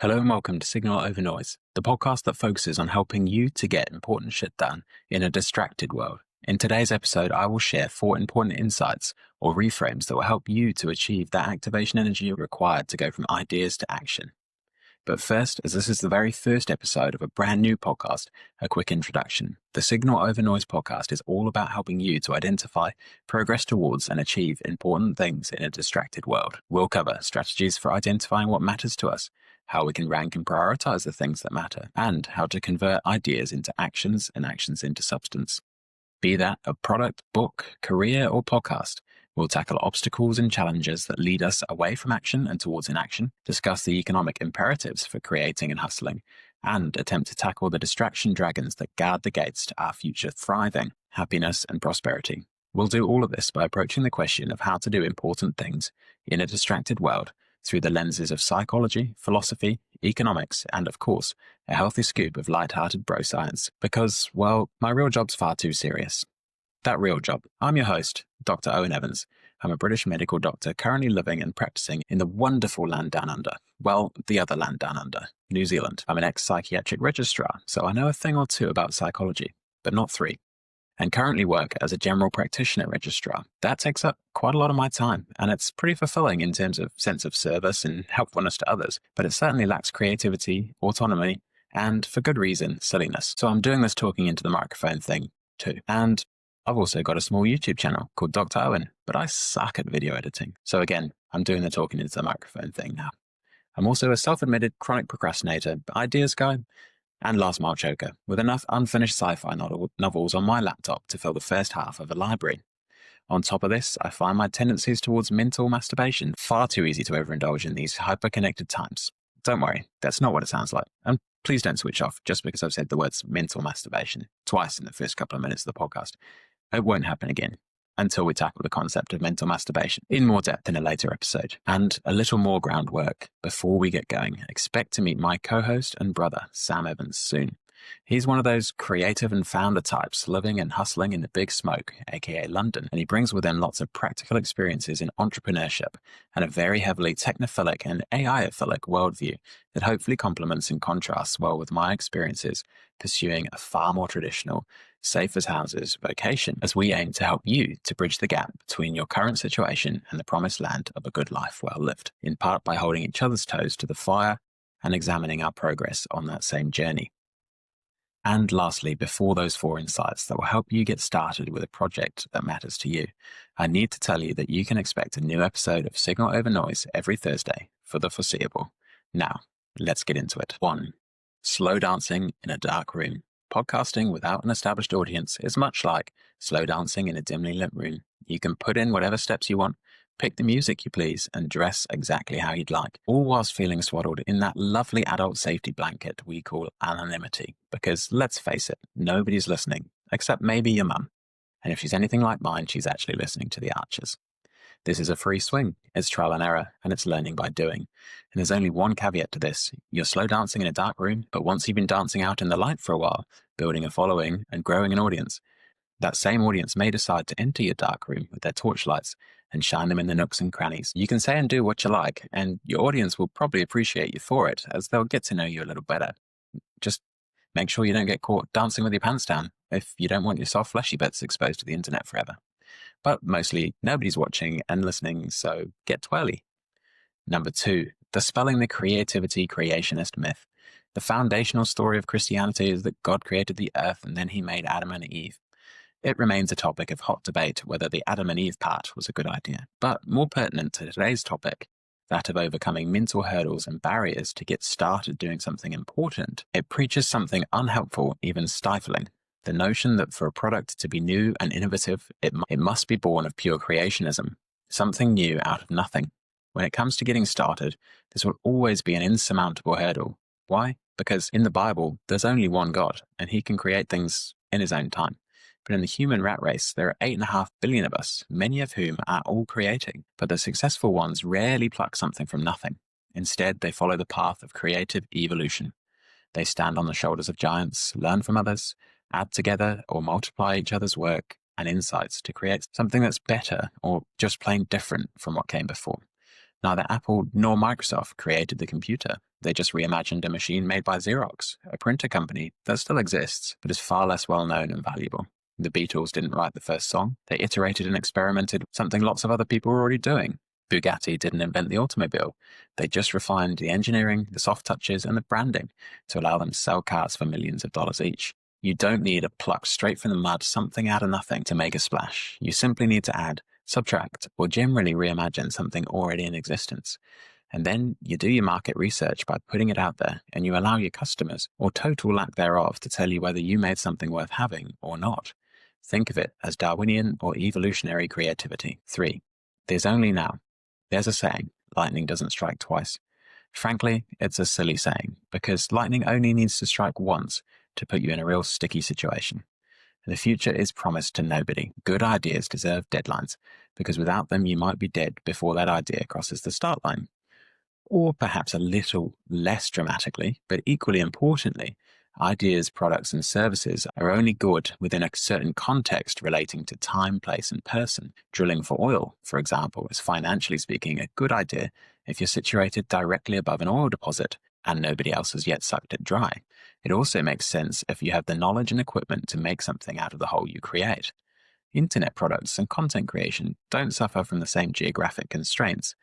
Hello and welcome to Signal Over Noise, the podcast that focuses on helping you to get important shit done in a distracted world. In today's episode, I will share 4 important insights or reframes that will help you to achieve that activation energy required to go from ideas to action. But first, as this is the very first episode of a brand new podcast, a quick introduction. The Signal Over Noise podcast is all about helping you to identify, progress towards, and achieve important things in a distracted world. We'll cover strategies for identifying what matters to us, how we can rank and prioritize the things that matter, and how to convert ideas into actions and actions into substance. Be that a product, book, career, or podcast, we'll tackle obstacles and challenges that lead us away from action and towards inaction, discuss the economic imperatives for creating and hustling, and attempt to tackle the distraction dragons that guard the gates to our future thriving, happiness, and prosperity. We'll do all of this by approaching the question of how to do important things in a distracted world through the lenses of psychology, philosophy, economics, and of course, a healthy scoop of light-hearted bro science. Because, well, my real job's far too serious. That real job. I'm your host, Dr. Owen Evans. I'm a British medical doctor currently living and practicing in the wonderful land down under. Well, the other land down under, New Zealand. I'm an ex-psychiatric registrar, so I know a thing or two about psychology, but not 3. And currently work as a general practitioner registrar. That takes up quite a lot of my time, and it's pretty fulfilling in terms of sense of service and helpfulness to others, but it certainly lacks creativity, autonomy, and for good reason, silliness. So I'm doing this talking into the microphone thing too. And I've also got a small YouTube channel called Dr. Owen, but I suck at video editing. So again, I'm doing the talking into the microphone thing now. I'm also a self-admitted chronic procrastinator, ideas guy, and last mile choker, with enough unfinished sci-fi novels on my laptop to fill the first half of a library. On top of this, I find my tendencies towards mental masturbation far too easy to overindulge in these hyper-connected times. Don't worry, that's not what it sounds like. And please don't switch off just because I've said the words mental masturbation twice in the first couple of minutes of the podcast. It won't happen again until we tackle the concept of mental masturbation in more depth in a later episode. And a little more groundwork before we get going. Expect to meet my co-host and brother, Sam Evans, soon. He's one of those creative and founder types living and hustling in the big smoke, aka London, and he brings with him lots of practical experiences in entrepreneurship and a very heavily technophilic and AI-philic worldview that hopefully complements and contrasts well with my experiences pursuing a far more traditional, safe as houses vocation as we aim to help you to bridge the gap between your current situation and the promised land of a good life well lived, in part by holding each other's toes to the fire and examining our progress on that same journey. And lastly, before those 4 insights that will help you get started with a project that matters to you, I need to tell you that you can expect a new episode of Signal Over Noise every Thursday for the foreseeable. Now, let's get into it. 1. Slow dancing in a dark room. Podcasting without an established audience is much like slow dancing in a dimly lit room. You can put in whatever steps you want, pick the music you please, and dress exactly how you'd like, all whilst feeling swaddled in that lovely adult safety blanket we call anonymity. Because let's face it, nobody's listening, except maybe your mum. And if she's anything like mine, she's actually listening to the Archers. This is a free swing. It's trial and error, and it's learning by doing. And there's only one caveat to this. You're slow dancing in a dark room, but once you've been dancing out in the light for a while, building a following and growing an audience, that same audience may decide to enter your dark room with their torchlights and shine them in the nooks and crannies. You can say and do what you like, and your audience will probably appreciate you for it, as they'll get to know you a little better. Just make sure you don't get caught dancing with your pants down if you don't want your soft fleshy bits exposed to the internet forever. But mostly, nobody's watching and listening, so get twirly. Number 2, dispelling the creativity creationist myth. The foundational story of Christianity is that God created the earth and then he made Adam and Eve. It remains a topic of hot debate whether the Adam and Eve part was a good idea. But more pertinent to today's topic, that of overcoming mental hurdles and barriers to get started doing something important, it preaches something unhelpful, even stifling. The notion that for a product to be new and innovative, it must be born of pure creationism, something new out of nothing. When it comes to getting started, this will always be an insurmountable hurdle. Why? Because in the Bible, there's only one God, and he can create things in his own time. But in the human rat race, there are 8.5 billion of us, many of whom are all creating. But the successful ones rarely pluck something from nothing. Instead, they follow the path of creative evolution. They stand on the shoulders of giants, learn from others, add together or multiply each other's work and insights to create something that's better or just plain different from what came before. Neither Apple nor Microsoft created the computer. They just reimagined a machine made by Xerox, a printer company that still exists, but is far less well known and valuable. The Beatles didn't write the first song. They iterated and experimented, something lots of other people were already doing. Bugatti didn't invent the automobile. They just refined the engineering, the soft touches, and the branding to allow them to sell cars for millions of dollars each. You don't need to pluck straight from the mud something out of nothing to make a splash. You simply need to add, subtract, or generally reimagine something already in existence. And then you do your market research by putting it out there, and you allow your customers, or total lack thereof, to tell you whether you made something worth having or not. Think of it as Darwinian or evolutionary creativity. 3. There's only now. There's a saying, lightning doesn't strike twice. Frankly, it's a silly saying, because lightning only needs to strike once to put you in a real sticky situation. The future is promised to nobody. Good ideas deserve deadlines, because without them you might be dead before that idea crosses the start line. Or perhaps a little less dramatically, but equally importantly, ideas, products, and services are only good within a certain context relating to time, place, and person. Drilling for oil, for example, is financially speaking a good idea if you're situated directly above an oil deposit and nobody else has yet sucked it dry. It also makes sense if you have the knowledge and equipment to make something out of the whole you create. Internet products and content creation don't suffer from the same geographic constraints,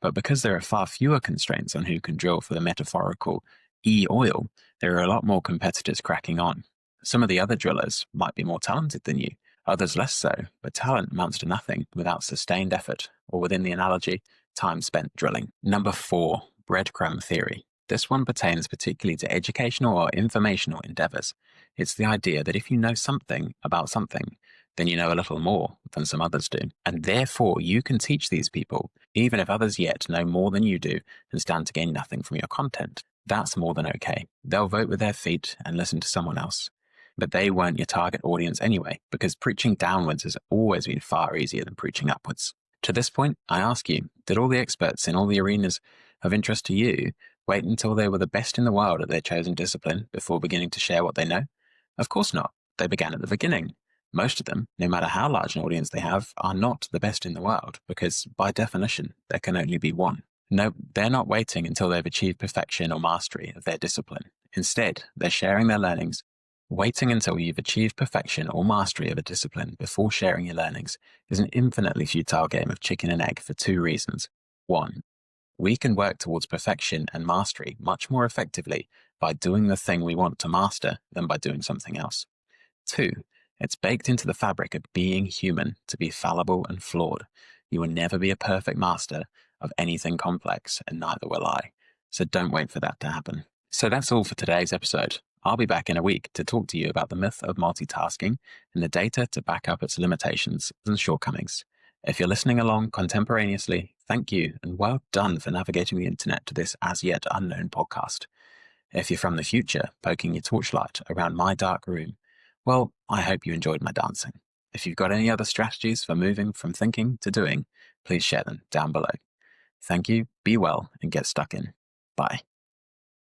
but because there are far fewer constraints on who can drill for the metaphorical e-oil, there are a lot more competitors cracking on. Some of the other drillers might be more talented than you, others less so, but talent amounts to nothing without sustained effort, or within the analogy, time spent drilling. Number 4, breadcrumb theory. This one pertains particularly to educational or informational endeavors. It's the idea that if you know something about something, then you know a little more than some others do. And therefore, you can teach these people, even if others yet know more than you do and stand to gain nothing from your content. That's more than okay. They'll vote with their feet and listen to someone else. But they weren't your target audience anyway, because preaching downwards has always been far easier than preaching upwards. To this point, I ask you, did all the experts in all the arenas of interest to you wait until they were the best in the world at their chosen discipline before beginning to share what they know? Of course not. They began at the beginning. Most of them, no matter how large an audience they have, are not the best in the world because, by definition, there can only be one. No, they're not waiting until they've achieved perfection or mastery of their discipline. Instead, they're sharing their learnings. Waiting until you've achieved perfection or mastery of a discipline before sharing your learnings is an infinitely futile game of chicken and egg for 2 reasons. 1. We can work towards perfection and mastery much more effectively by doing the thing we want to master than by doing something else. 2. It's baked into the fabric of being human to be fallible and flawed. You will never be a perfect master of anything complex, and neither will I. So don't wait for that to happen. So that's all for today's episode. I'll be back in a week to talk to you about the myth of multitasking and the data to back up its limitations and shortcomings. If you're listening along contemporaneously, thank you and well done for navigating the internet to this as yet unknown podcast. If you're from the future, poking your torchlight around my dark room, well, I hope you enjoyed my dancing. If you've got any other strategies for moving from thinking to doing, please share them down below. Thank you, be well, and get stuck in. Bye.